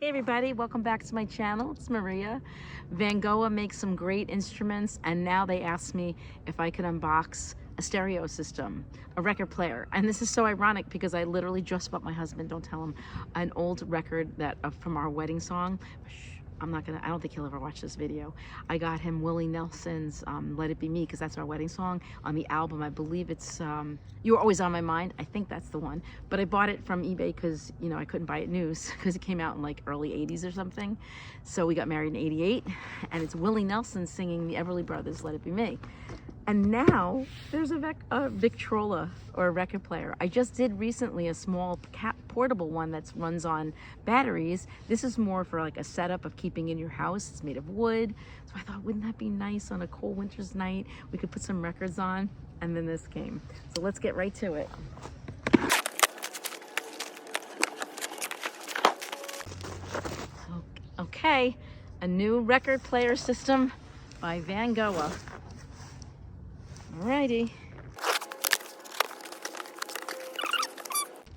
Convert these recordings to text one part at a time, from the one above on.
Hey everybody, welcome back to my channel. It's Maria. Vangoa makes some great instruments, and now they asked me if I could unbox a stereo system, a record player. And this is so ironic because I literally just bought my husband, don't tell him, an old record that from our wedding song. I don't think he'll ever watch this video. I got him Willie Nelson's Let It Be Me, because that's our wedding song on the album. I believe it's You Were Always on My Mind. I think that's the one. But I bought it from eBay because, you know, I couldn't buy it new because it came out in like early 80s or something. So we got married in 88, and it's Willie Nelson singing the Everly Brothers' Let It Be Me. And now there's a Victrola, or a record player. I just did recently a small portable one that runs on batteries. This is more for like a setup of keeping in your house. It's made of wood. So I thought, wouldn't that be nice on a cold winter's night? We could put some records on, and then this came. So let's get right to it. Okay, a new record player system by Vangoa. Alrighty.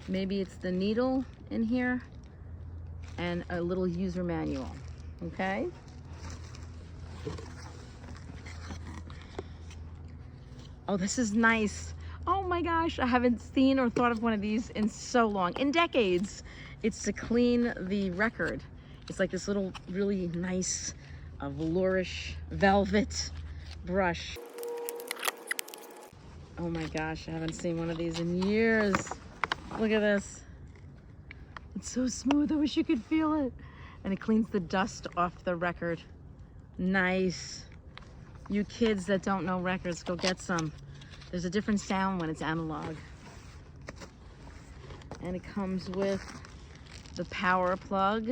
Maybe it's the needle in here and a little user manual, okay? Oh, this is nice. Oh my gosh, I haven't seen or thought of one of these in so long, in decades. It's to clean the record. It's like this little really nice velourish velvet brush. Oh my gosh, I haven't seen one of these in years. Look at this. It's so smooth, I wish you could feel it. And it cleans the dust off the record. Nice. You kids that don't know records, go get some. There's a different sound when it's analog. And it comes with the power plug.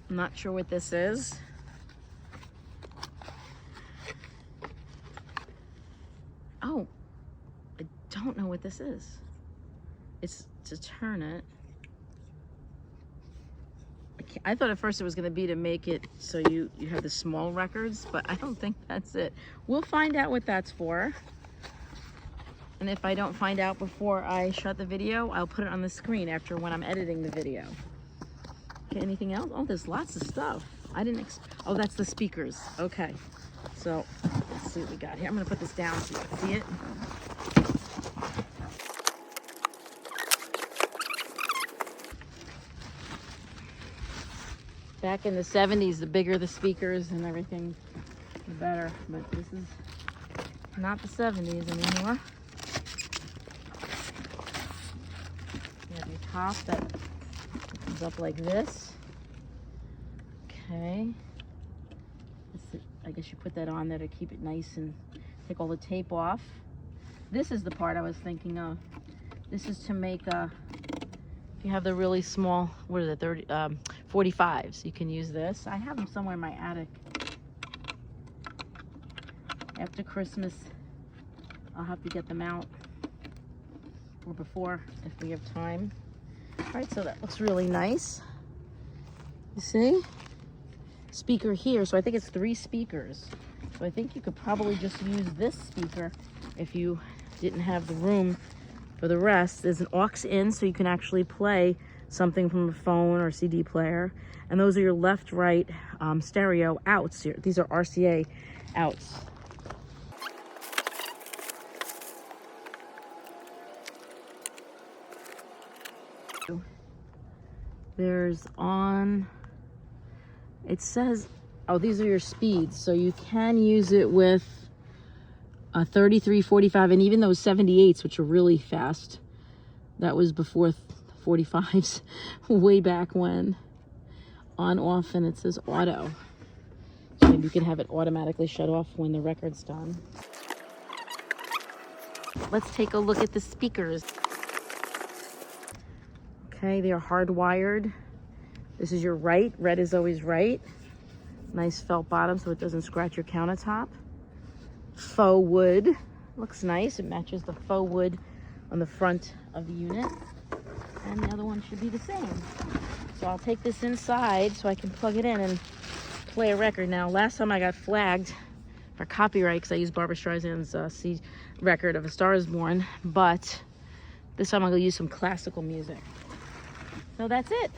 I'm not sure what this is. Oh, I don't know what this is. It's to turn it. I thought at first it was going to be to make it so you have the small records, but I don't think that's it. We'll find out what that's for. And if I don't find out before I shut the video, I'll put it on the screen after when I'm editing the video. Okay, anything else? Oh, there's lots of stuff. Oh, that's the speakers. Okay. So let's see what we got here. I'm going to put this down so you can see it. Back in the 70s, the bigger the speakers and everything, the better. But this is not the 70s anymore. You have your top that comes up like this. Okay. I guess you put that on there to keep it nice and take all the tape off. This is the part I was thinking of. This is to make if you have the really small, what is it, 45s, you can use this. I have them somewhere in my attic. After Christmas, I'll have to get them out, or before if we have time. All right, so that looks really nice. You see? Speaker here, so I think it's 3 speakers. So I think you could probably just use this speaker if you didn't have the room for the rest. There's an aux in, so you can actually play something from a phone or CD player. And those are your left, right stereo outs here. These are RCA outs. There's on. It says, oh, these are your speeds. So you can use it with a 33, 45, and even those 78s, which are really fast. That was before 45s, way back when. On, off, and it says auto. So maybe you can have it automatically shut off when the record's done. Let's take a look at the speakers. Okay, they are hardwired. This is your right. Red is always right. Nice felt bottom so it doesn't scratch your countertop. Faux wood. Looks nice. It matches the faux wood on the front of the unit. And the other one should be the same. So I'll take this inside so I can plug it in and play a record. Now, last time I got flagged for copyright because I used Barbra Streisand's C record of A Star Is Born. But This time I'm gonna use some classical music. So that's it.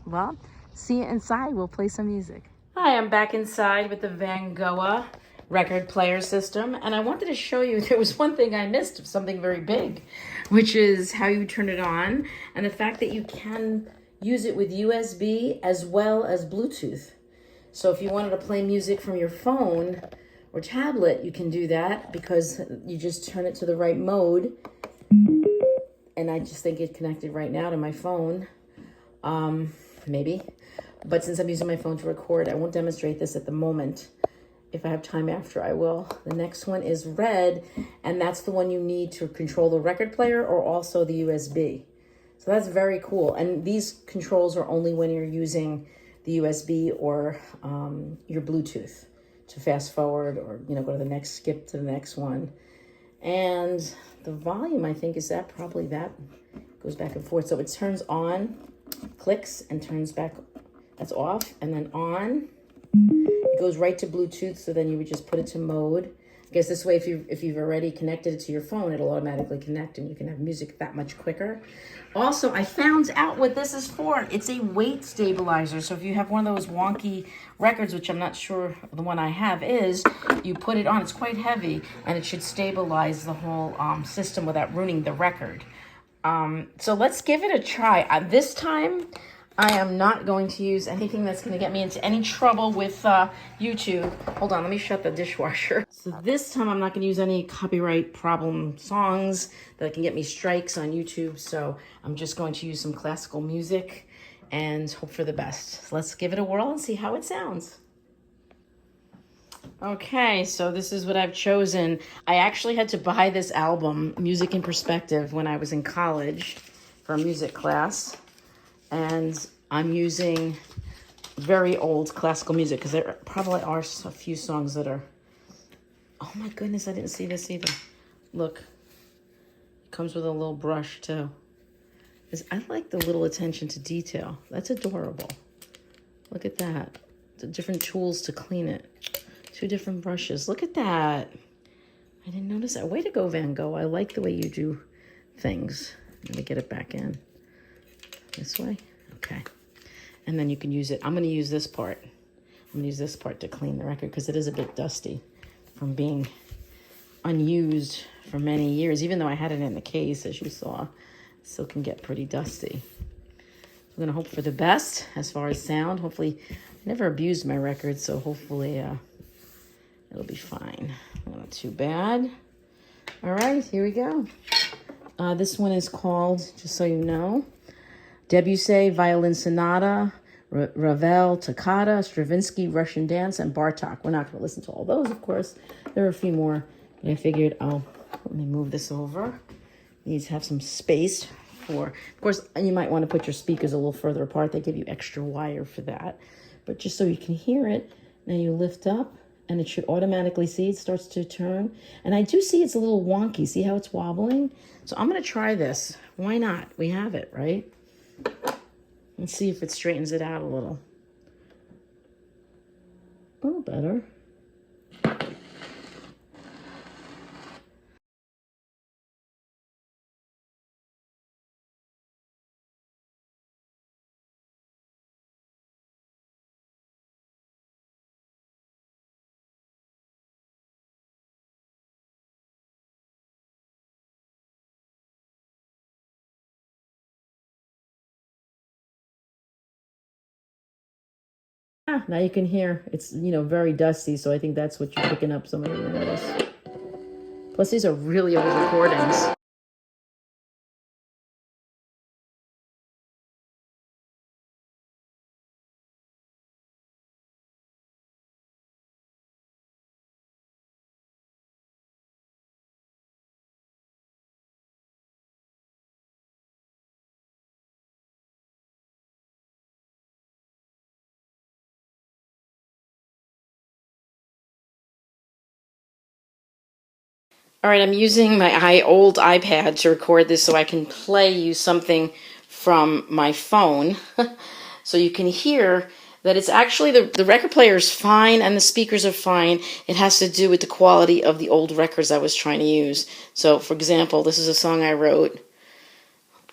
Well, see you inside. We'll play some music. Hi, I'm back inside with the Vangoa record player system, and I wanted to show you there was one thing I missed of something very big, which is how you turn it on, and the fact that you can use it with USB as well as Bluetooth. So if you wanted to play music from your phone or tablet, you can do that because you just turn it to the right mode. And I just think it connected right now to my phone, maybe. But since I'm using my phone to record, I won't demonstrate this at the moment. If I have time after, I will. The next one is red, and that's the one you need to control the record player or also the USB. So that's very cool. And these controls are only when you're using the USB or your Bluetooth to fast forward or, go to the next, skip to the next one. And the volume, I think, is that probably that goes back and forth. So it turns on, clicks, and turns back. That's off, and then on. It goes right to Bluetooth, so then you would just put it to mode. I guess this way, if you've already connected it to your phone, it'll automatically connect, and you can have music that much quicker. Also, I found out what this is for. It's a weight stabilizer. So if you have one of those wonky records, which I'm not sure the one I have is, you put it on. It's quite heavy, and it should stabilize the whole system without ruining the record. So let's give it a try. This time, I am not going to use anything that's going to get me into any trouble with YouTube. Hold on, let me shut the dishwasher. So this time I'm not going to use any copyright problem songs that can get me strikes on YouTube. So I'm just going to use some classical music and hope for the best. So let's give it a whirl and see how it sounds. Okay, so this is what I've chosen. I actually had to buy this album, Music in Perspective, when I was in college for a music class. And I'm using very old classical music because there probably are a few songs that are, oh my goodness, I didn't see this either. Look, it comes with a little brush too. I like the little attention to detail. That's adorable. Look at that. The different tools to clean it. 2 different brushes. Look at that. I didn't notice that. Way to go, Vangoa. I like the way you do things. Let me get it back in. This way? Okay. And then you can use it. I'm going to use this part. I'm going to use this part to clean the record because it is a bit dusty from being unused for many years. Even though I had it in the case, as you saw, it still can get pretty dusty. I'm going to hope for the best as far as sound. Hopefully, I never abused my record, so hopefully it'll be fine. Not too bad. All right, here we go. This one is called, just so you know, Debussy, Violin Sonata, Ravel, Toccata, Stravinsky, Russian Dance, and Bartok. We're not going to listen to all those, of course. There are a few more, but I figured, let me move this over. These have some space for, of course, you might want to put your speakers a little further apart. They give you extra wire for that. But just so you can hear it, now you lift up, and it should automatically see it starts to turn. And I do see it's a little wonky. See how it's wobbling? So I'm going to try this. Why not? We have it, right? Let's see if it straightens it out a little. A little better. Now you can hear it's, very dusty, so I think that's what you're picking up, some of you notice. Plus, these are really old recordings. All right, I'm using my old iPad to record this so I can play you something from my phone. So you can hear that it's actually, the record player is fine and the speakers are fine. It has to do with the quality of the old records I was trying to use. So, for example, this is a song I wrote.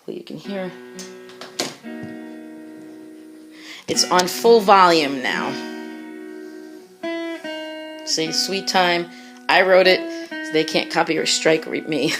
Hopefully you can hear. It's on full volume now. See, Sweet Time. I wrote it, so they can't copy or strike me.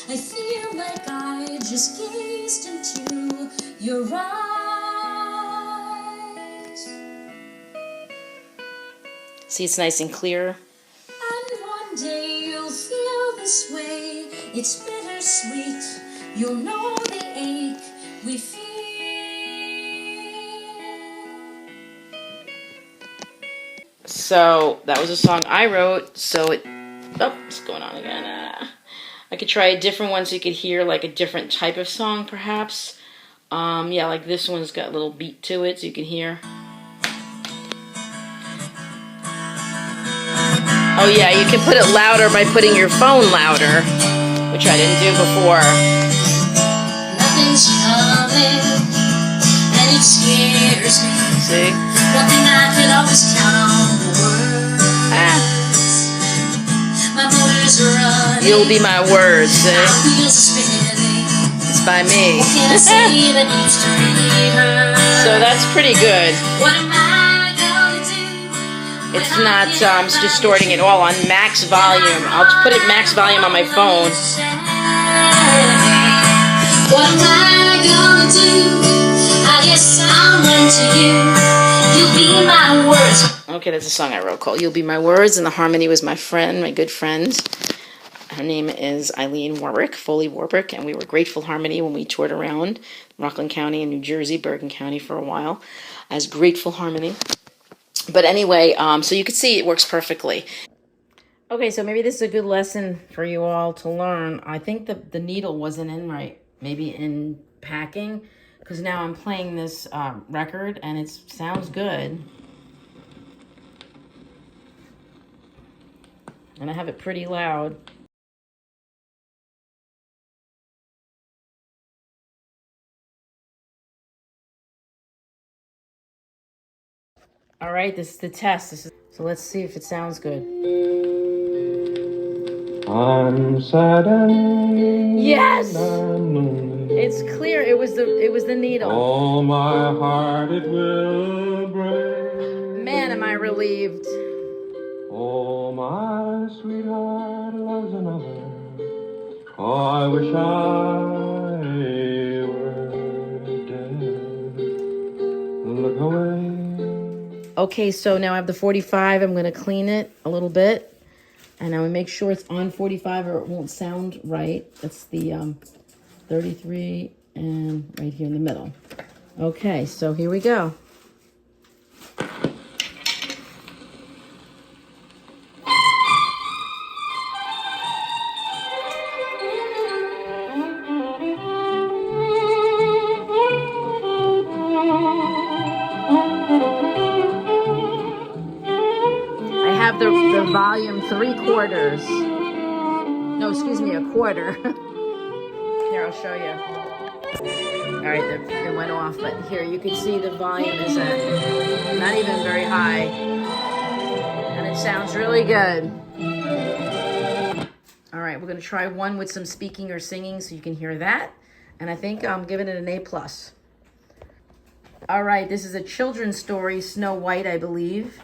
I feel like I just gazed into your eyes. See, it's nice and clear. And one day you'll feel this way. It's bittersweet. You'll know the ache we feel. So that was a song I wrote. So it, oh, what's going on again? I could try a different one so you could hear like a different type of song, perhaps. Yeah, like this one's got a little beat to it, so you can hear. Oh yeah, you can put it louder by putting your phone louder, which I didn't do before. Nothing's coming, and it scares me. See? One thing I could always count on the words. My motor's running. You'll be my words, see? My wheels spinning. It's by me. What can I say that needs to be heard? So that's pretty good. What am I gonna do? It's not distorting at all on max volume. I'll put it max volume on my phone. What am I gonna do? I guess I'll run to you. You'll be my words. Okay, that's a song I wrote called You'll Be My Words, and the harmony was my friend, my good friend. Her name is Eileen Warwick, Foley Warwick, and we were Grateful Harmony when we toured around Rockland County and New Jersey, Bergen County for a while as Grateful Harmony. But anyway, so you can see it works perfectly. Okay, so maybe this is a good lesson for you all to learn. I think the needle wasn't in right, maybe in packing, because now I'm playing this record and it sounds good. And I have it pretty loud. All right, this is the test. So let's see if it sounds good. I'm sad and yes, it's clear. It was the needle. Oh, my heart it will break. Man, am I relieved. Oh, my sweetheart loves another. Oh, I wish I were dead. Look away. Okay, so now I have the 45. I'm going to clean it a little bit. And I'm going to make sure it's on 45 or it won't sound right. That's the 33 and right here in the middle. Okay, so here we go. The volume 3/4. No, excuse me, 1/4. Here, I'll show you. All right, it went off, but here you can see the volume is not even very high, and it sounds really good. All right, we're gonna try one with some speaking or singing so you can hear that, and I think I'm giving it an A+. All right, this is a children's story, Snow White, I believe.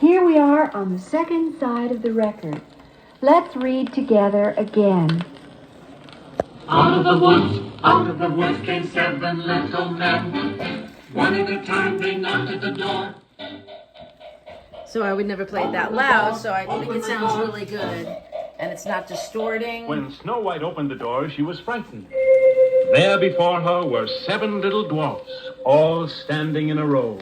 Here we are on the second side of the record. Let's read together again. Out of the woods came 7 little men. One at a time they knocked at the door. So I would never play it that loud, so I think it sounds really good. And it's not distorting. When Snow White opened the door, she was frightened. There before her were 7 little dwarfs, all standing in a row.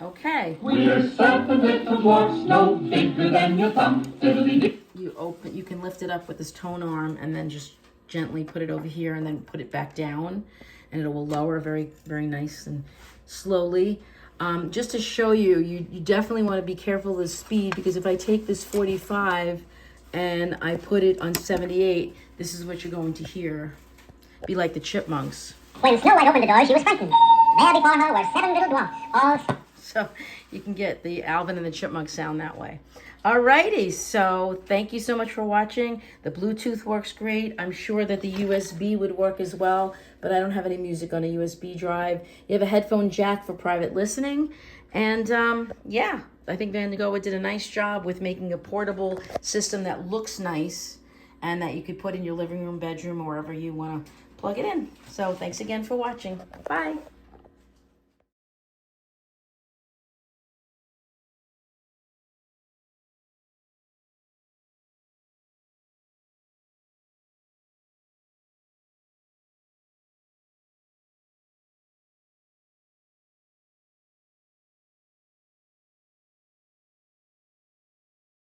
Okay. We're 7 little dwarfs, no bigger than your thumb. Diddly-dee. You can lift it up with this tone arm and then just gently put it over here and then put it back down, and it will lower very, very nice and slowly. Just to show you, you definitely want to be careful of the speed, because if I take this 45 and I put it on 78, this is what you're going to hear. Be like the chipmunks. When Snow White opened the door, she was frightened. There before her were 7 little dwarfs, all... So you can get the Alvin and the Chipmunk sound that way. Alrighty, so thank you so much for watching. The Bluetooth works great. I'm sure that the USB would work as well, but I don't have any music on a USB drive. You have a headphone jack for private listening. And yeah, I think Vangoa did a nice job with making a portable system that looks nice and that you could put in your living room, bedroom, or wherever you want to plug it in. So thanks again for watching. Bye.